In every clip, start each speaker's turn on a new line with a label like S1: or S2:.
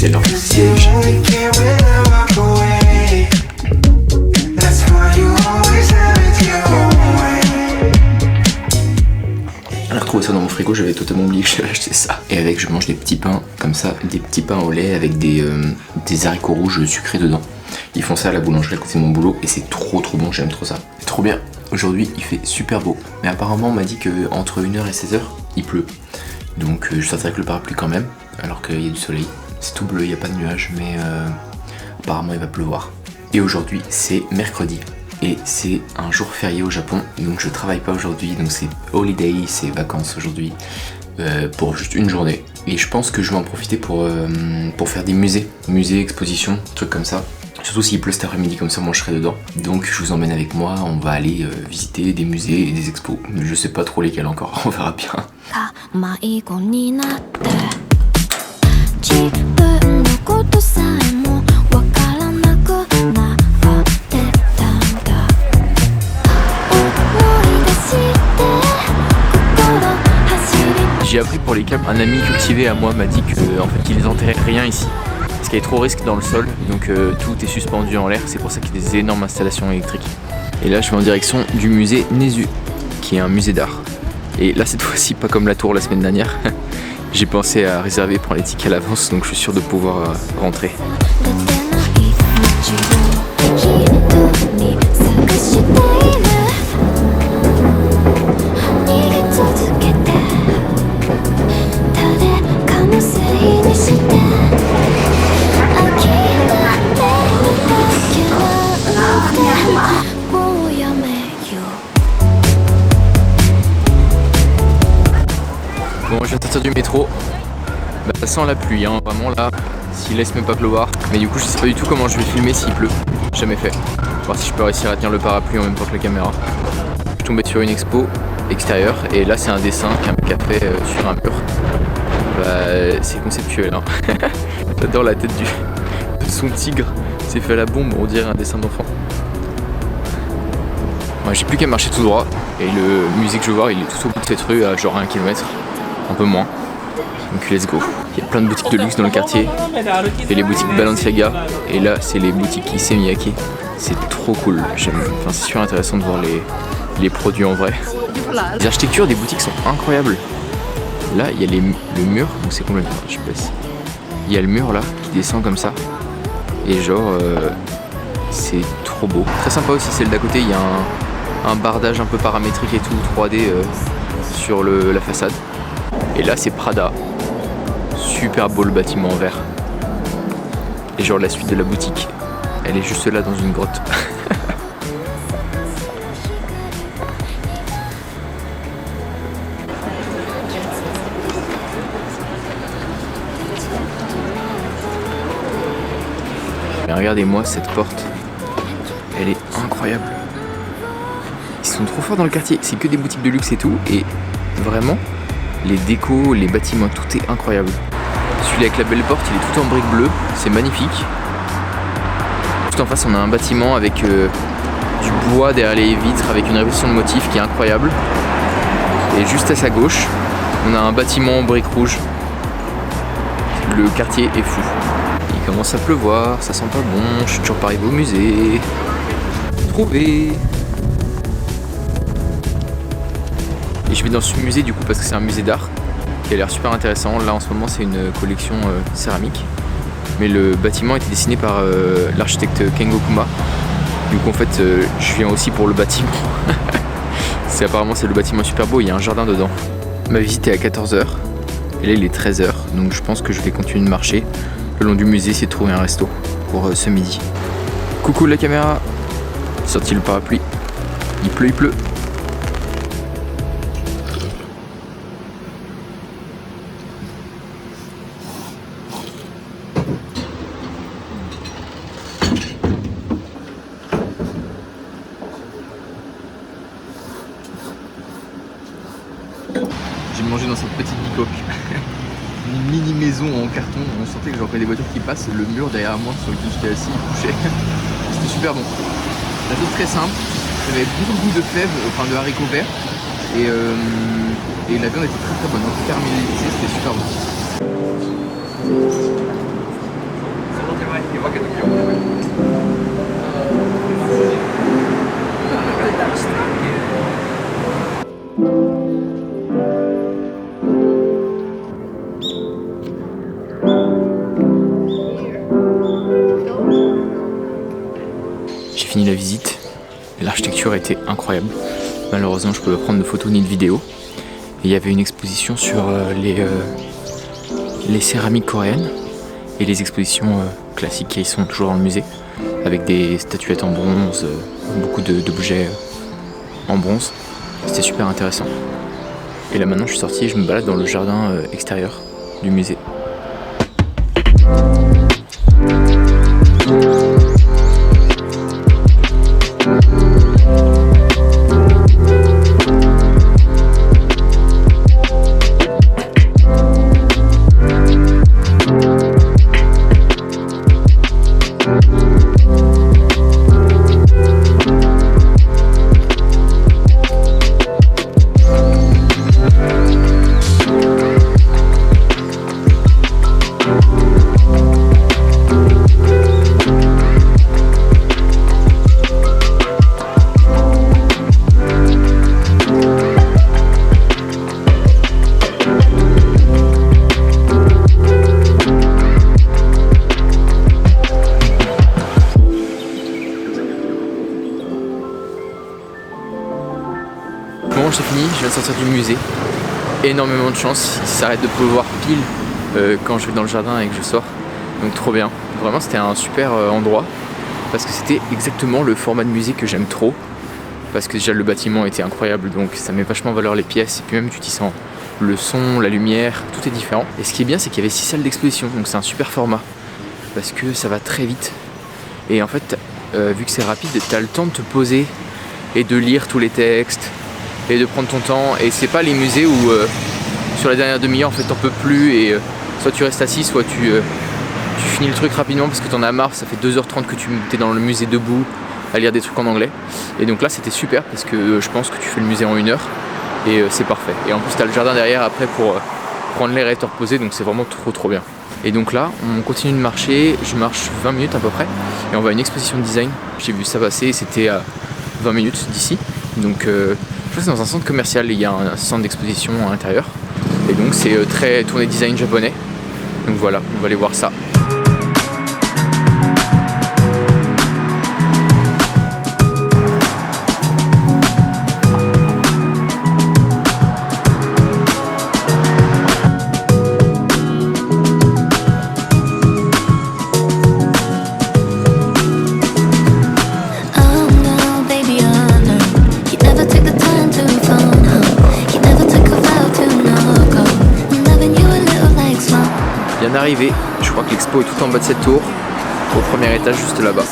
S1: c'est leur siège. J'ai retrouvé ça dans mon frigo, j'avais totalement oublié que j'avais acheté ça. Et avec, je mange des petits pains comme ça, des petits pains au lait avec des haricots rouges sucrés dedans. Ils font ça à la boulangerie à côté de mon boulot et c'est trop bon, j'aime trop ça. C'est trop bien. Aujourd'hui il fait super beau. Mais apparemment on m'a dit qu'entre 1h et 16h il pleut. Donc je sortirai avec le parapluie quand même, alors qu'il y a du soleil. C'est tout bleu, il n'y a pas de nuages, mais apparemment il va pleuvoir. Et aujourd'hui c'est mercredi. Et c'est un jour férié au Japon, donc je travaille pas aujourd'hui, donc c'est holiday, c'est vacances aujourd'hui, pour juste une journée. Et je pense que je vais en profiter pour faire des musées, expositions, trucs comme ça. Surtout s'il pleut cet après-midi, comme ça moi je serai dedans. Donc je vous emmène avec moi, on va aller visiter des musées et des expos. Je sais pas trop lesquels encore, on verra bien. J'ai appris pour les câbles, un ami cultivé à moi m'a dit qu'en fait ils enterraient rien ici. Parce qu'il y a trop de risques dans le sol, donc tout est suspendu en l'air, c'est pour ça qu'il y a des énormes installations électriques. Et là je vais en direction du musée Nezu, qui est un musée d'art. Et là cette fois-ci, pas comme la tour la semaine dernière, j'ai pensé à réserver, prendre les tickets à l'avance, donc je suis sûr de pouvoir rentrer. Bon, je viens de sortir du métro, ça sent la pluie, hein. Vraiment là, s'il laisse même pas pleuvoir. Mais du coup je sais pas du tout comment je vais filmer s'il pleut, jamais fait. Voir si je peux réussir à tenir le parapluie en même temps que la caméra. Je suis tombé sur une expo extérieure et là c'est un dessin qu'un mec a fait sur un mur. C'est conceptuel, hein. J'adore la tête de son tigre, c'est fait à la bombe, on dirait un dessin d'enfant. Ouais, j'ai plus qu'à marcher tout droit et le musée que je veux voir il est tout au bout de cette rue à genre 1 km. Un peu moins, donc let's go. Il y a plein de boutiques de luxe dans le quartier, et les boutiques Balenciaga, et là c'est les boutiques Issey Miyake. C'est trop cool, j'aime, enfin c'est super intéressant de voir les produits en vrai. Les architectures des boutiques sont incroyables. Là il y a le mur, donc c'est complètement, je passe. Il y a le mur là qui descend comme ça, et genre c'est trop beau. Très sympa aussi celle d'à côté, il y a un bardage un peu paramétrique et tout, 3D sur la façade. Et là c'est Prada, super beau le bâtiment en vert. Et genre la suite de la boutique, elle est juste là dans une grotte. Mais regardez-moi cette porte, elle est incroyable. Ils sont trop forts dans le quartier, c'est que des boutiques de luxe et tout, et vraiment les décos, les bâtiments, tout est incroyable. Celui avec la belle porte, il est tout en briques bleues, c'est magnifique. Juste en face, on a un bâtiment avec du bois derrière les vitres, avec une répétition de motifs qui est incroyable. Et juste à sa gauche, on a un bâtiment en briques rouges. Le quartier est fou. Il commence à pleuvoir, ça sent pas bon, je suis toujours pas arrivé au musée. Trouvé. Et je vais dans ce musée du coup parce que c'est un musée d'art qui a l'air super intéressant. Là en ce moment c'est une collection céramique. Mais le bâtiment a été dessiné par l'architecte Kengo Kuma. Du coup en fait je viens aussi pour le bâtiment. Apparemment c'est le bâtiment super beau, il y a un jardin dedans. Ma visite est à 14h et là il est 13h. Donc je pense que je vais continuer de marcher le long du musée, essayer de trouver un resto pour ce midi. Coucou la caméra. Sorti le parapluie. Il pleut. J'ai mangé dans cette petite bicoque. Une mini maison en carton, on sentait que j'entendais des voitures qui passent, le mur derrière moi sur lequel j'étais assis, il bougeait. C'était super bon. La chose très simple, j'avais beaucoup de goût de fèves, enfin de haricots verts, et la viande était très bonne, donc caramélisée, c'était super bon.
S2: fini la visite. L'architecture était incroyable. Malheureusement, je ne pouvais pas prendre de photos ni de vidéos. Et il y avait une exposition sur les céramiques coréennes et les expositions classiques qui sont toujours dans le musée, avec des statuettes en bronze, beaucoup d'objets en bronze. C'était super intéressant. Et là maintenant je suis sorti et je me balade dans le jardin extérieur du musée. Bon, j'ai fini, je viens de sortir du musée. Énormément de chance, il s'arrête de pleuvoir pile quand je vais dans le jardin et que je sors. Donc trop bien. Vraiment c'était un super endroit parce que c'était exactement le format de musée que j'aime trop. Parce que déjà le bâtiment était incroyable, donc ça met vachement en valeur les pièces et puis même tu t'y sens. Le son, la lumière, tout est différent. Et ce qui est bien, c'est qu'il y avait 6 salles d'exposition, donc c'est un super format parce que ça va très vite. Et en fait, vu que c'est rapide, t'as le temps de te poser et de lire tous les textes et de prendre ton temps. Et c'est pas les musées où sur la dernière demi-heure en fait t'en peux plus et soit tu restes assis, soit tu finis le truc rapidement parce que t'en as marre. Ça fait 2h30 que tu es dans le musée debout à lire des trucs en anglais. Et donc là c'était super parce que je pense que tu fais le musée en 1 heure et c'est parfait. Et en plus t'as le jardin derrière après pour prendre l'air et te reposer, donc c'est vraiment trop bien. Et donc là on continue de marcher, je marche 20 minutes à peu près et on va à une exposition de design. J'ai vu ça passer, c'était à 20 minutes d'ici. Donc je crois que c'est dans un centre commercial, il y a un centre d'exposition à l'intérieur. Et donc c'est très tourné design japonais. Donc voilà, on va aller voir ça. Bien arrivé, je crois que l'expo est tout en bas de cette tour, au premier étage juste là-bas.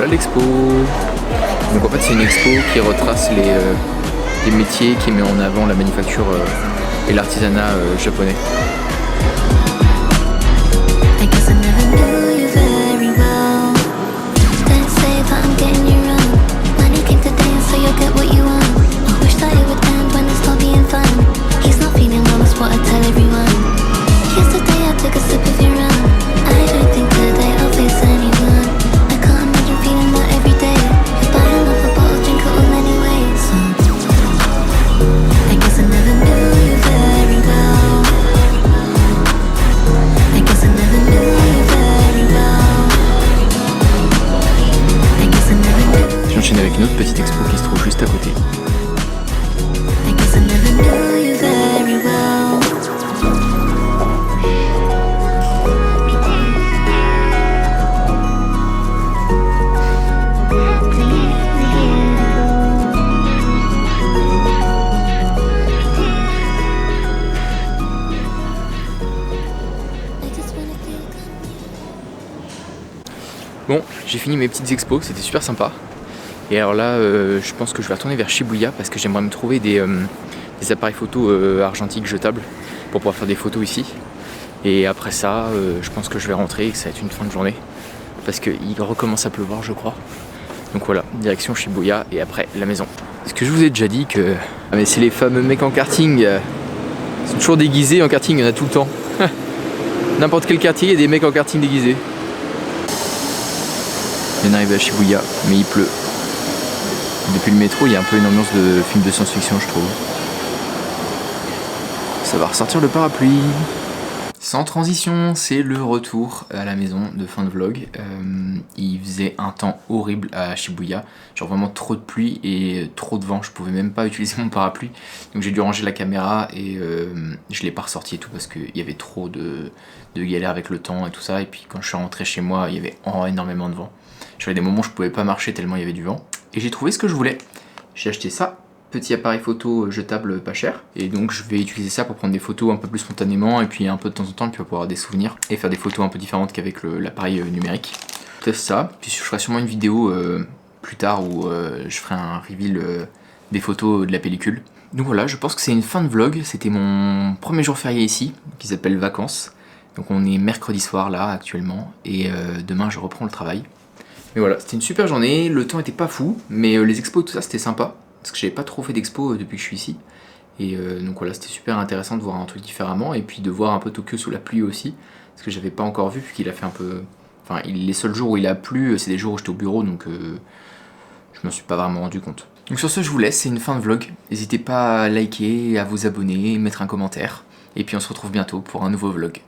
S2: L'expo. Donc en fait c'est une expo qui retrace les métiers, qui met en avant la manufacture et l'artisanat japonais. J'enchaîne avec une autre petite expo qui se trouve juste à côté. Bon, j'ai fini mes petites expos, c'était super sympa. Et alors là, je pense que je vais retourner vers Shibuya parce que j'aimerais me trouver des appareils photo argentiques jetables pour pouvoir faire des photos ici. Et après ça, je pense que je vais rentrer et que ça va être une fin de journée parce qu'il recommence à pleuvoir, je crois. Donc voilà, direction Shibuya et après la maison. Est-ce que je vous ai déjà dit que... Ah mais c'est les fameux mecs en karting, ils sont toujours déguisés en karting, il y en a tout le temps. N'importe quel quartier, il y a des mecs en karting déguisés. On arrive à Shibuya, mais il pleut. Depuis le métro, il y a un peu une ambiance de film de science-fiction, je trouve. Ça va ressortir le parapluie. Sans transition, c'est le retour à la maison de fin de vlog. Il faisait un temps horrible à Shibuya, genre vraiment trop de pluie et trop de vent, je pouvais même pas utiliser mon parapluie. Donc j'ai dû ranger la caméra et je l'ai pas ressorti et tout parce qu'il y avait trop de galères avec le temps et tout ça. Et puis quand je suis rentré chez moi, il y avait énormément de vent. J'avais des moments où je pouvais pas marcher tellement il y avait du vent. Et j'ai trouvé ce que je voulais. J'ai acheté ça. Petit appareil photo jetable pas cher, et donc je vais utiliser ça pour prendre des photos un peu plus spontanément et puis un peu de temps en temps, puis pour avoir des souvenirs et faire des photos un peu différentes qu'avec l'appareil numérique. Teste ça, puis je ferai sûrement une vidéo plus tard où je ferai un reveal des photos de la pellicule. Donc voilà, je pense que c'est une fin de vlog, c'était mon premier jour férié ici, qui s'appelle vacances. Donc on est mercredi soir là actuellement, et demain je reprends le travail. Mais voilà, c'était une super journée, le temps était pas fou, mais les expos et tout ça c'était sympa. Parce que j'avais pas trop fait d'expo depuis que je suis ici. Et donc voilà, c'était super intéressant de voir un truc différemment. Et puis de voir un peu Tokyo sous la pluie aussi. Parce que j'avais pas encore vu, puisqu'il a fait un peu... Enfin, les seuls jours où il a plu, c'est des jours où j'étais au bureau. Donc je m'en suis pas vraiment rendu compte. Donc sur ce, je vous laisse, c'est une fin de vlog. N'hésitez pas à liker, à vous abonner, mettre un commentaire. Et puis on se retrouve bientôt pour un nouveau vlog.